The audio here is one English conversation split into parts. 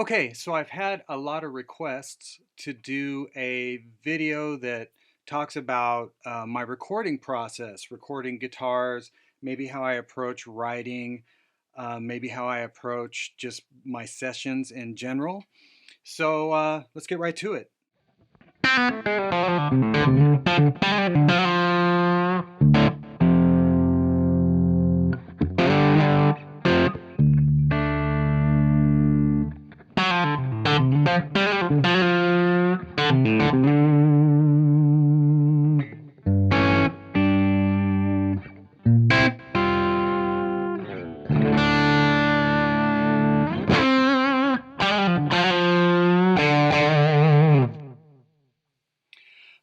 Okay, so I've had a lot of requests to do a video that talks about my recording process, recording guitars, maybe how I approach writing, maybe how I approach just my sessions in general. So let's get right to it.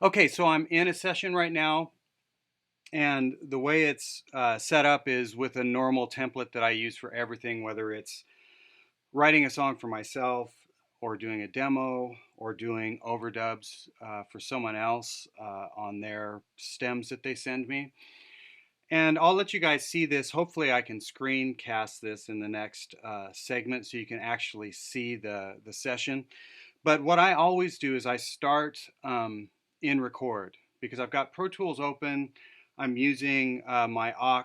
Okay, so I'm in a session right now, and the way it's set up is with a normal template that I use for everything, whether it's writing a song for myself or doing a demo or doing overdubs for someone else on their stems that they send me. And I'll let you guys see this. Hopefully I can screencast this in the next segment so you can actually see the session. But what I always do is I start in record because I've got Pro Tools open. I'm using my aux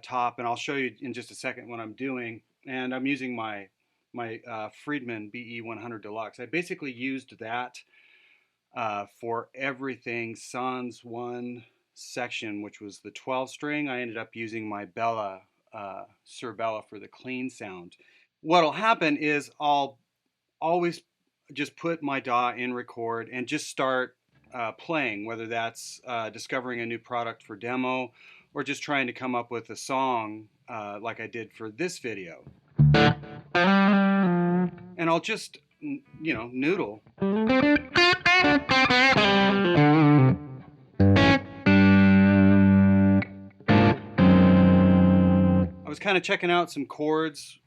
top, and I'll show you in just a second what I'm doing. And I'm using my Friedman BE100 Deluxe. I basically used that for everything sans one section, which was the 12 string. I ended up using my Bella, Sir Bella, for the clean sound. What'll happen is I'll always just put my DAW in record and just start playing, whether that's discovering a new product for demo or just trying to come up with a song like I did for this video. And I'll just, noodle. I was kind of checking out some chords,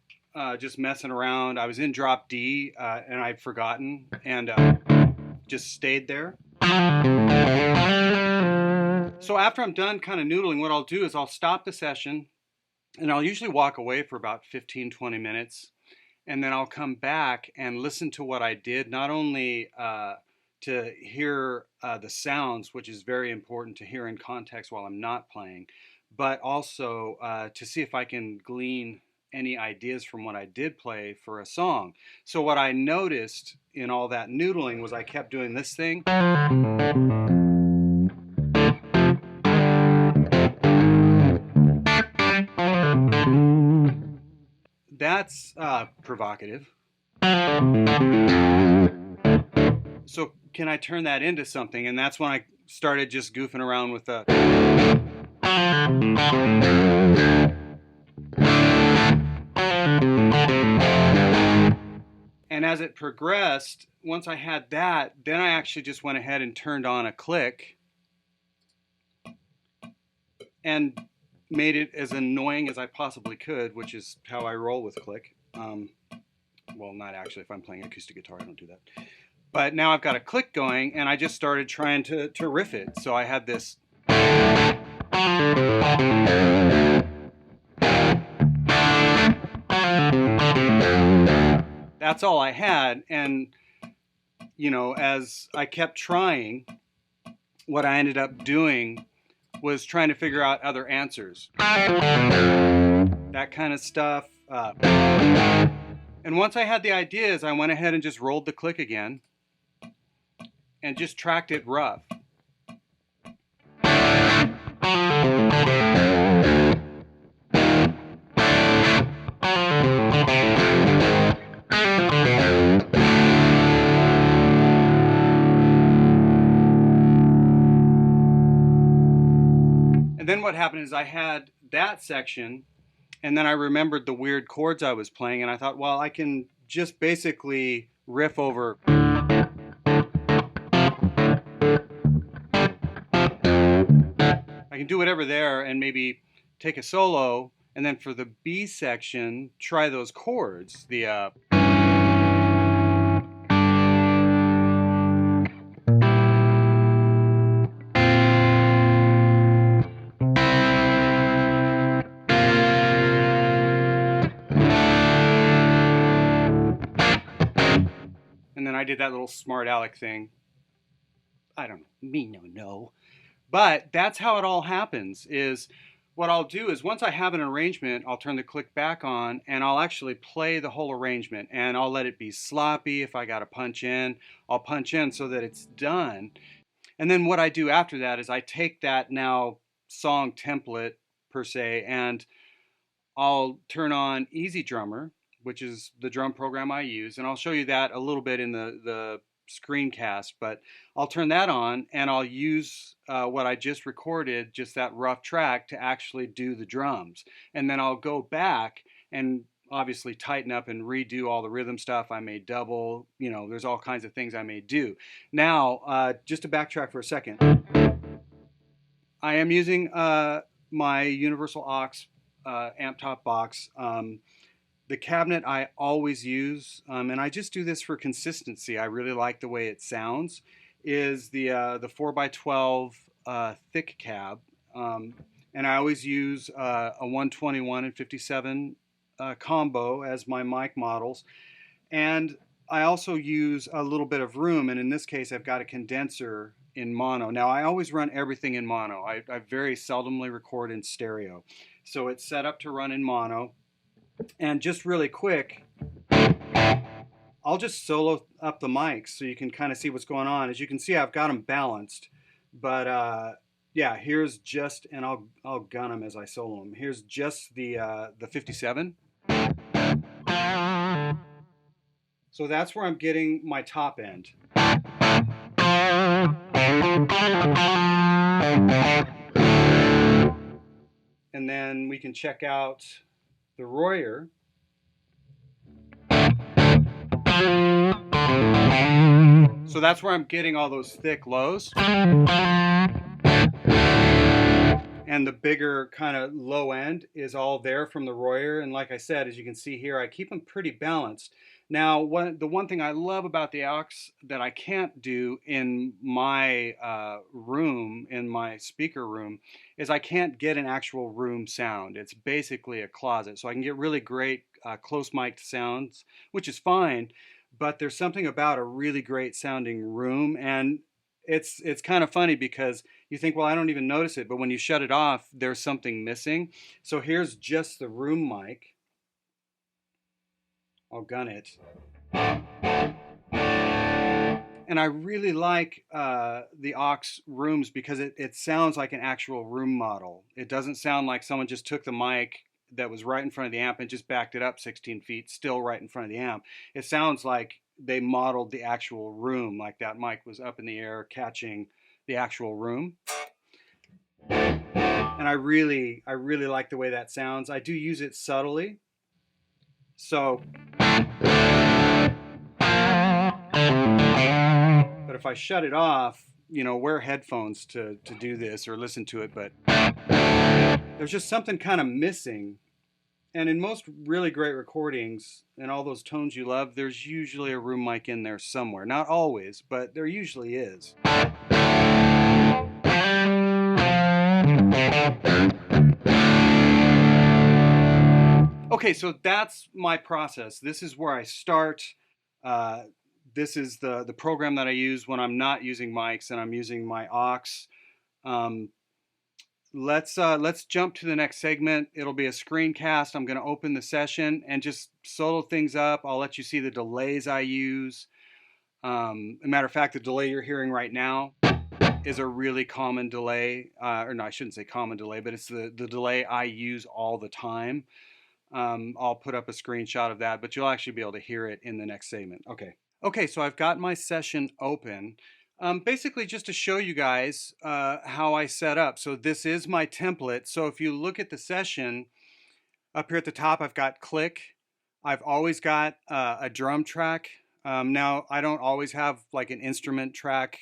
just messing around. I was in drop D and I'd forgotten and just stayed there. So after I'm done kind of noodling, what I'll do is I'll stop the session and I'll usually walk away for about 15-20 minutes. And then I'll come back and listen to what I did, not only to hear the sounds, which is very important to hear in context while I'm not playing, but also to see if I can glean any ideas from what I did play for a song. So what I noticed in all that noodling was I kept doing this thing. That's provocative. So can I turn that into something? And that's when I started just goofing around with the... And as it progressed, once I had that, then I actually just went ahead and turned on a click and made it as annoying as I possibly could, which is how I roll with click. Well, not actually. If I'm playing acoustic guitar, I don't do that. But now I've got a click going, and I just started trying to riff it. So I had this. That's all I had. And, as I kept trying, what I ended up doing was trying to figure out other answers. That kind of stuff. And once I had the ideas, I went ahead and just rolled the click again and just tracked it rough. And then what happened is I had that section, and then I remembered the weird chords I was playing, and I thought, well, I can just basically riff over. I can do whatever there and maybe take a solo, and then for the B section, try those chords. The And then I did that little smart aleck thing. I don't know, me no know. But that's how it all happens. Is what I'll do is once I have an arrangement, I'll turn the click back on and I'll actually play the whole arrangement, and I'll let it be sloppy. If I got to punch in, I'll punch in so that it's done. And then what I do after that is I take that now song template per se, and I'll turn on Easy Drummer, which is the drum program I use, and I'll show you that a little bit in the screencast, but I'll turn that on and I'll use what I just recorded, just that rough track, to actually do the drums. And then I'll go back and obviously tighten up and redo all the rhythm stuff. I may double, there's all kinds of things I may do. Now, just to backtrack for a second, I am using my Universal Aux amp top box. The cabinet I always use, and I just do this for consistency, I really like the way it sounds, is the 4x12 thick cab. And I always use a 121 and 57 combo as my mic models. And I also use a little bit of room, and in this case I've got a condenser in mono. Now I always run everything in mono. I very seldomly record in stereo. So it's set up to run in mono. And just really quick, I'll just solo up the mics so you can kind of see what's going on. As you can see, I've got them balanced, but yeah, here's just, and I'll gun them as I solo them. Here's just the 57. So that's where I'm getting my top end. And then we can check out the Royer. So that's where I'm getting all those thick lows. And the bigger kind of low end is all there from the Royer. And like I said, as you can see here, I keep them pretty balanced. Now, the one thing I love about the aux that I can't do in my room, in my speaker room, is I can't get an actual room sound. It's basically a closet. So I can get really great close mic'd sounds, which is fine, but there's something about a really great sounding room, and it's kind of funny because you think, well, I don't even notice it, but when you shut it off, there's something missing. So here's just the room mic. I'll gun it. And I really like the aux rooms because it sounds like an actual room model. It doesn't sound like someone just took the mic that was right in front of the amp and just backed it up 16 feet, still right in front of the amp. It sounds like they modeled the actual room, like that mic was up in the air catching the actual room. And I really like the way that sounds. I do use it subtly. So, but if I shut it off, wear headphones to do this or listen to it, but there's just something kind of missing. And in most really great recordings and all those tones you love, there's usually a room mic in there somewhere. Not always, but there usually is. Okay, so that's my process. This is where I start. This is the program that I use when I'm not using mics and I'm using my aux. Let's jump to the next segment. It'll be a screencast. I'm going to open the session and just solo things up. I'll let you see the delays I use. As a matter of fact, the delay you're hearing right now is a really common delay. Or no, I shouldn't say common delay, but it's the delay I use all the time. I'll put up a screenshot of that, but you'll actually be able to hear it in the next segment. Okay, so I've got my session open. Basically just to show you guys how I set up. So this is my template. So if you look at the session, up here at the top I've got click. I've always got a drum track. Now I don't always have like an instrument track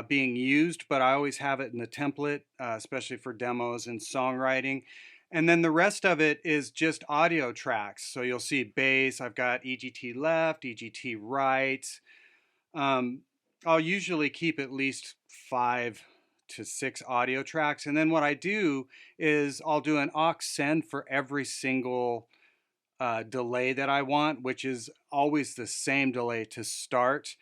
being used, but I always have it in the template, especially for demos and songwriting. And then the rest of it is just audio tracks. So you'll see bass, I've got EGT left, EGT right. I'll usually keep at least 5 to 6 audio tracks. And then what I do is I'll do an aux send for every single delay that I want, which is always the same delay to start.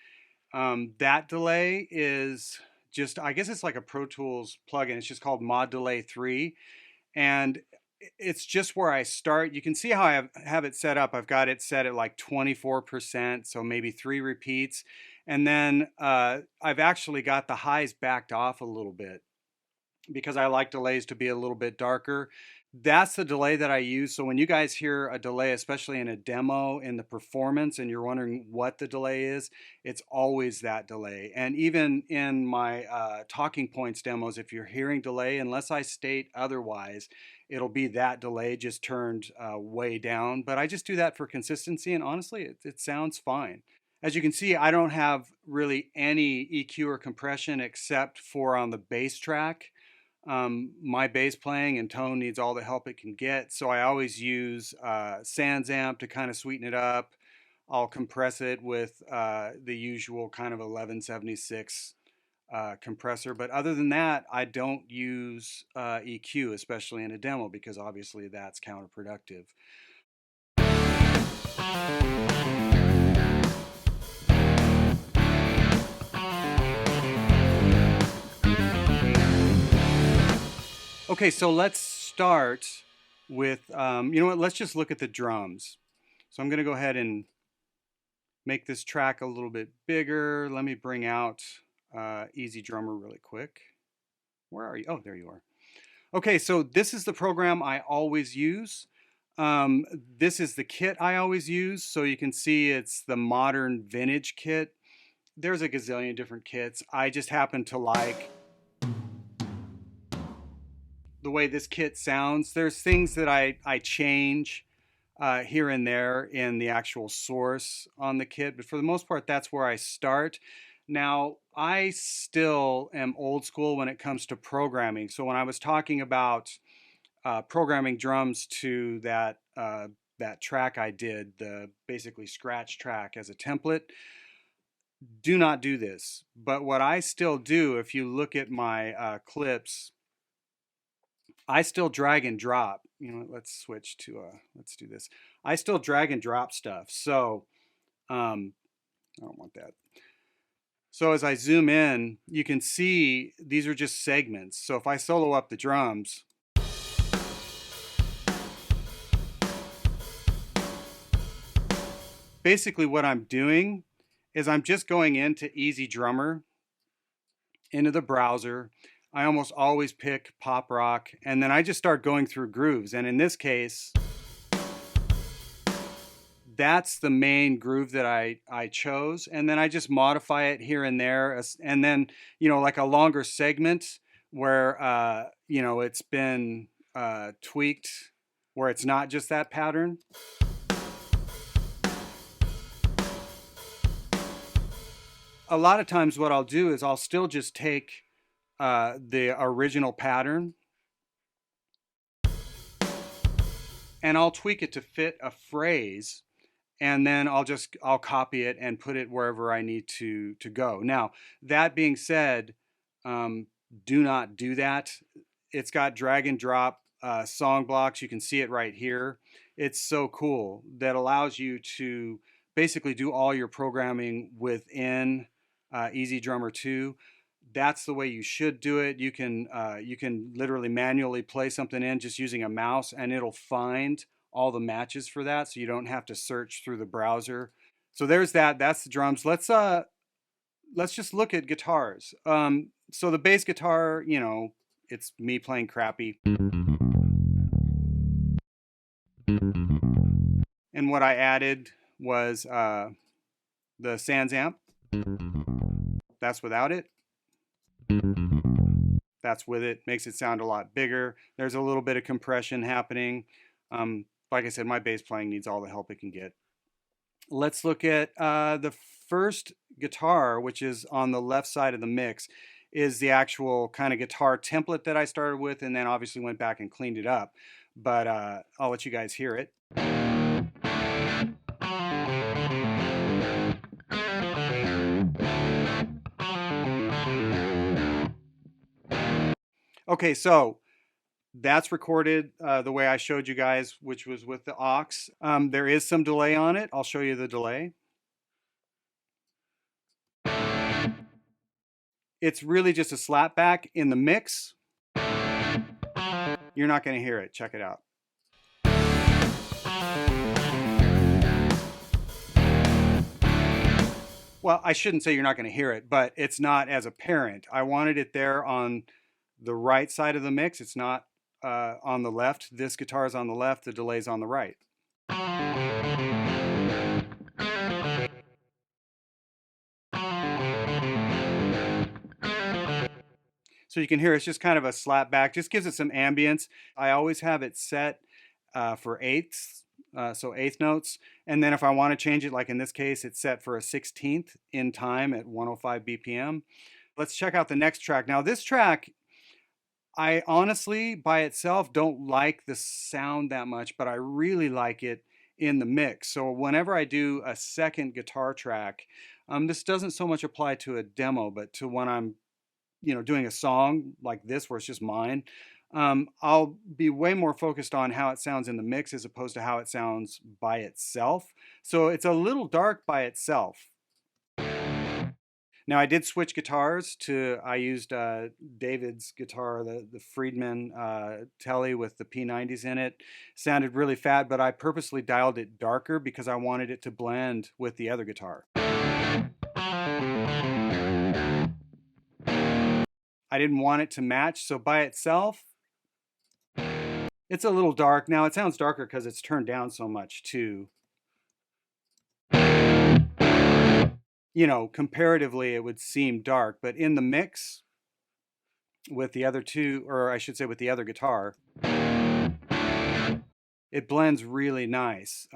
That delay is just, I guess it's like a Pro Tools plugin. It's just called Mod Delay 3. And it's just where I start. You can see how I have it set up. I've got it set at like 24%, so maybe 3 repeats. And then I've actually got the highs backed off a little bit because I like delays to be a little bit darker. That's the delay that I use. So when you guys hear a delay, especially in a demo in the performance, and you're wondering what the delay is, it's always that delay. And even in my talking points demos, if you're hearing delay, unless I state otherwise, it'll be that delay just turned way down. But I just do that for consistency, and honestly, it sounds fine. As you can see, I don't have really any EQ or compression except for on the bass track. My bass playing and tone needs all the help it can get, so I always use Sans Amp to kind of sweeten it up. I'll compress it with the usual kind of 1176 compressor, but other than that, I don't use EQ, especially in a demo, because obviously that's counterproductive. Okay, so let's start with, you know what, let's just look at the drums. So I'm going to go ahead and make this track a little bit bigger. Let me bring out Easy Drummer really quick. Where are you? Oh, there you are. Okay, so this is the program I always use. This is the kit I always use. So you can see it's the modern vintage kit. There's a gazillion different kits. I just happen to like the way this kit sounds. There's things that I change here and there in the actual source on the kit, but for the most part, that's where I start. Now, I still am old school when it comes to programming. So when I was talking about programming drums to that track I did, the basically scratch track as a template, do not do this. But what I still do, if you look at my clips, I still drag and drop. You know, let's switch to let's do this. I still drag and drop stuff. So I don't want that. So as I zoom in, you can see these are just segments. So if I solo up the drums, basically what I'm doing is I'm just going into Easy Drummer, into the browser. I almost always pick pop rock, and then I just start going through grooves. And in this case, that's the main groove that I chose. And then I just modify it here and there. And then, you know, like a longer segment where, you know, it's been tweaked, where it's not just that pattern. A lot of times what I'll do is I'll still just take the original pattern and I'll tweak it to fit a phrase, and then I'll copy it and put it wherever I need to go. Now, that being said, do not do that. It's got drag and drop song blocks. You can see it right here. It's so cool. That allows you to basically do all your programming within Easy Drummer 2. That's the way you should do it. You can literally manually play something in just using a mouse, and it'll find all the matches for that, so you don't have to search through the browser. So there's that. That's the drums. Let's just look at guitars. So the bass guitar, you know, it's me playing crappy. And what I added was the Sans Amp. That's without it. That's with it. Makes it sound a lot bigger. There's a little bit of compression happening. Like I said, my bass playing needs all the help it can get. Let's look at the first guitar, which is on the left side of the mix, is the actual kind of guitar template that I started with, and then obviously went back and cleaned it up. But I'll let you guys hear it. Okay, so That's recorded the way I showed you guys, which was with the aux. There is some delay on it. I'll show you the delay. It's really just a slap back. In the mix, you're not going to hear it. Check it out. Well, I shouldn't say you're not going to hear it, but it's not as apparent. I wanted it there on the right side of the mix. It's not on the left. This guitar is on the left, the delay's on the right. So you can hear it's just kind of a slap back, just gives it some ambience. I always have it set for eighths, so eighth notes. And then if I want to change it, like in this case, it's set for a 16th in time at 105 BPM. Let's check out the next track. Now this track, I honestly, by itself, don't like the sound that much, but I really like it in the mix. So whenever I do a second guitar track, this doesn't so much apply to a demo, but to when I'm doing a song like this where it's just mine, I'll be way more focused on how it sounds in the mix as opposed to how it sounds by itself. So it's a little dark by itself. Now I did switch guitars I used David's guitar, the Friedman Telly with the P90s in it. Sounded really fat, but I purposely dialed it darker because I wanted it to blend with the other guitar. I didn't want it to match, so by itself, it's a little dark. Now it sounds darker because it's turned down so much too. Comparatively it would seem dark, but in the mix with the other two, or I should say with the other guitar, it blends really nice.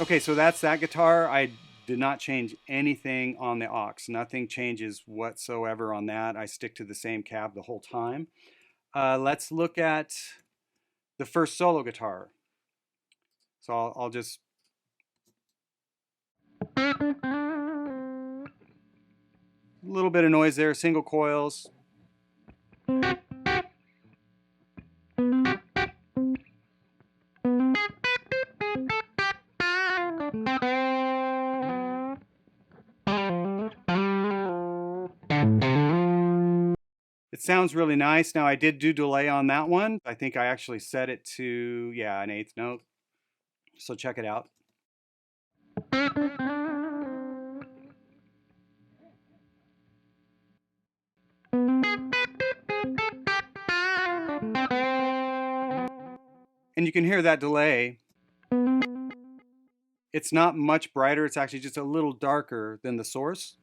Okay, so that's that guitar. I did not change anything on the aux. Nothing changes whatsoever on that. I stick to the same cab the whole time. Let's look at the first solo guitar. So I'll just... A little bit of noise there, single coils. It sounds really nice. Now I did do delay on that one. I think I actually set it to, yeah, an eighth note. So check it out. And you can hear that delay. It's not much brighter. It's actually just a little darker than the source.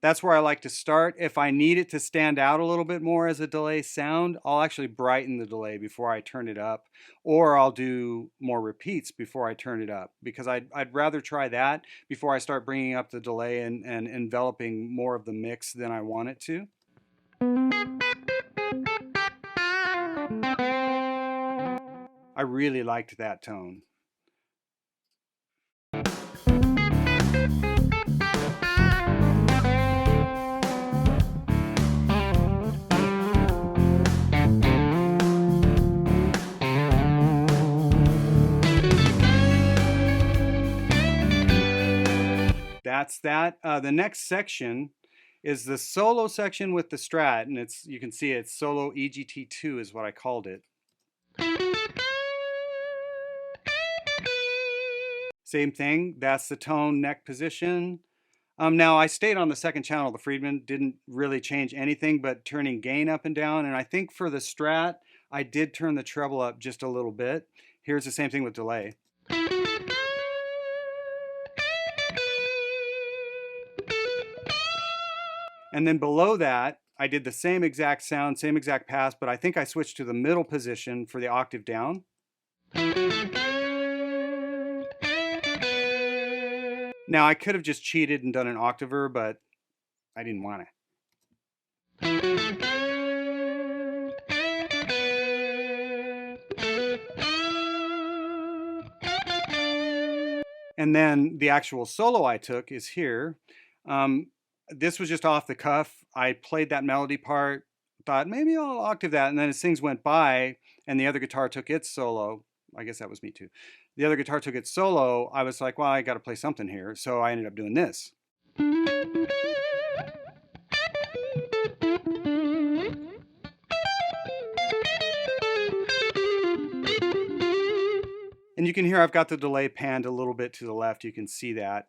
That's where I like to start. If I need it to stand out a little bit more as a delay sound, I'll actually brighten the delay before I turn it up, or I'll do more repeats before I turn it up, because I'd rather try that before I start bringing up the delay and enveloping more of the mix than I want it to. I really liked that tone. That's that. The next section is the solo section with the Strat, and you can see it's solo EGT2 is what I called it. Same thing, that's the tone neck position. Now I stayed on the second channel, the Friedman, didn't really change anything but turning gain up and down, and I think for the Strat, I did turn the treble up just a little bit. Here's the same thing with delay. And then below that, I did the same exact sound, same exact pass, but I think I switched to the middle position for the octave down. Now I could have just cheated and done an octaver, but I didn't want to. And then the actual solo I took is here. This was just off the cuff. I played that melody part, thought maybe I'll octave that, and then as things went by and the other guitar took its solo, I guess that was me too. The other guitar took its solo, I was like, well, I got to play something here. So I ended up doing this. And you can hear I've got the delay panned a little bit to the left. You can see that.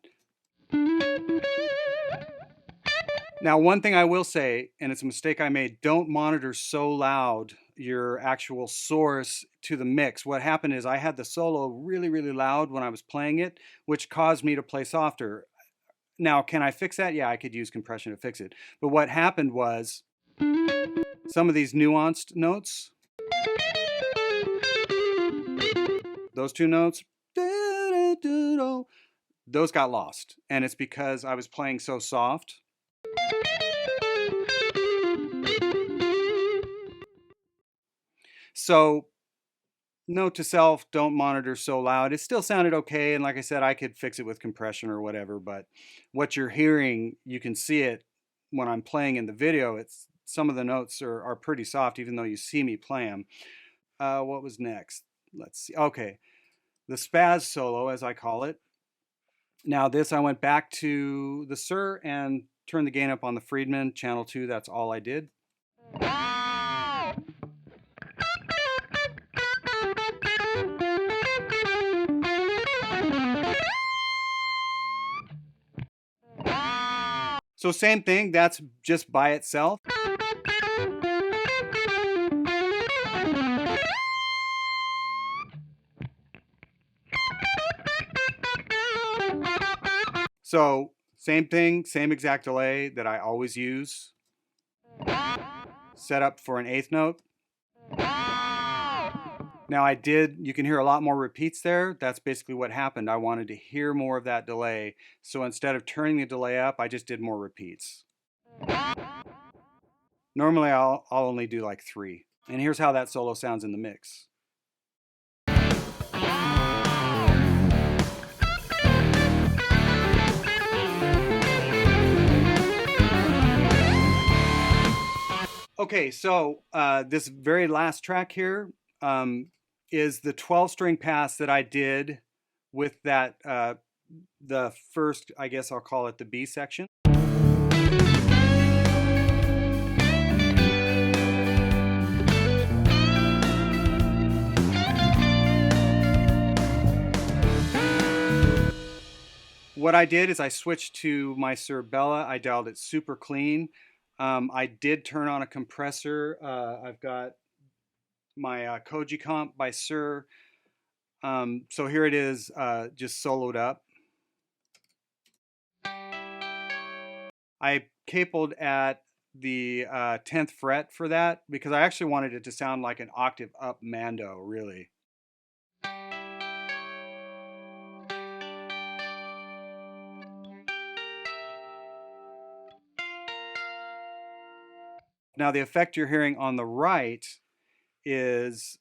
Now, one thing I will say, and it's a mistake I made, don't monitor so loud your actual source to the mix. What happened is I had the solo really, really loud when I was playing it, which caused me to play softer. Now, can I fix that? Yeah, I could use compression to fix it. But what happened was some of these nuanced notes, those two notes, those got lost. And it's because I was playing so soft. So note to self, don't monitor so loud. It still sounded okay. And like I said, I could fix it with compression or whatever, but what you're hearing, you can see it when I'm playing in the video. It's some of the notes are pretty soft, even though you see me play them. What was next? Let's see. Okay. The spaz solo, as I call it. Now this, I went back to the Shure and turned the gain up on the Friedman channel 2. That's all I did. So same thing, that's just by itself. So same thing, same exact delay that I always use. Set up for an eighth note. Now you can hear a lot more repeats there. That's basically what happened. I wanted to hear more of that delay. So instead of turning the delay up, I just did more repeats. Normally I'll only do like 3. And here's how that solo sounds in the mix. Okay, so this very last track here is the 12-string pass that I did with that, the first, I guess I'll call it the B section. What I did is I switched to my Shure Bella. I dialed it super clean. I did turn on a compressor. I've got my Apogee comp by Shure. So here it is, just soloed up. I capled at the 10th fret for that because I actually wanted it to sound like an octave up Mando, really. Now the effect you're hearing on the right is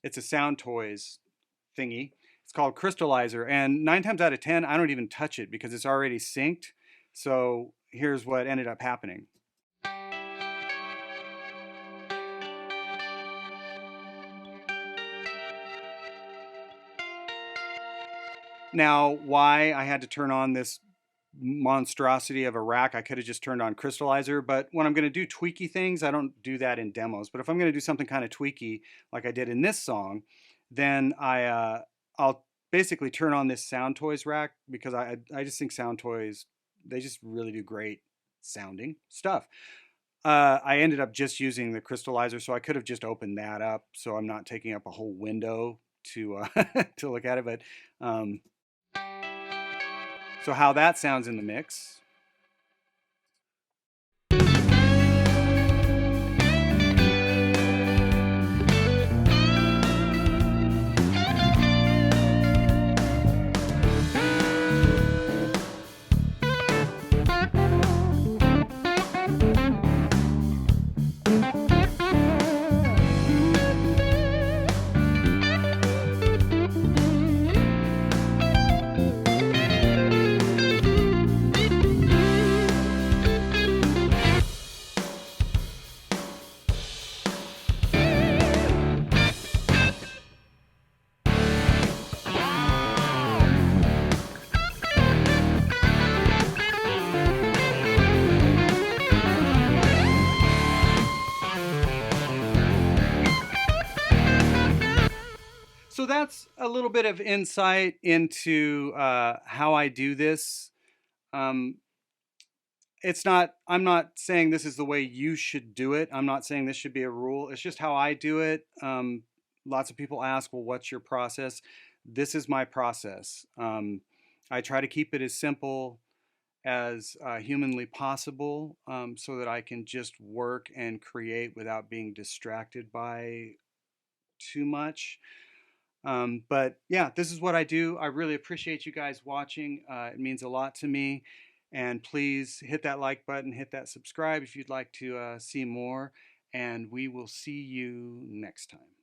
it's a Sound Toys thingy. It's called Crystallizer, and 9 times out of 10 I don't even touch it because it's already synced. So here's what ended up happening. Now, why I had to turn on this monstrosity of a rack, I could have just turned on Crystallizer, but when I'm going to do tweaky things, I don't do that in demos. But if I'm going to do something kind of tweaky like I did in this song, then I'll basically turn on this Sound Toys rack because I just think Sound Toys, they just really do great sounding stuff. I ended up just using the Crystallizer, so I could have just opened that up so I'm not taking up a whole window to to look at it. But so how that sounds in the mix. that's a little bit of insight into how I do this. Um, I'm not saying this is the way you should do it. I'm not saying this should be a rule. It's just how I do it. Lots of people ask, well, what's your process? This is my process. I try to keep it as simple as humanly possible, so that I can just work and create without being distracted by too much. But yeah, this is what I do. I really appreciate you guys watching. It means a lot to me. And please hit that like button, hit that subscribe if you'd like to see more. And we will see you next time.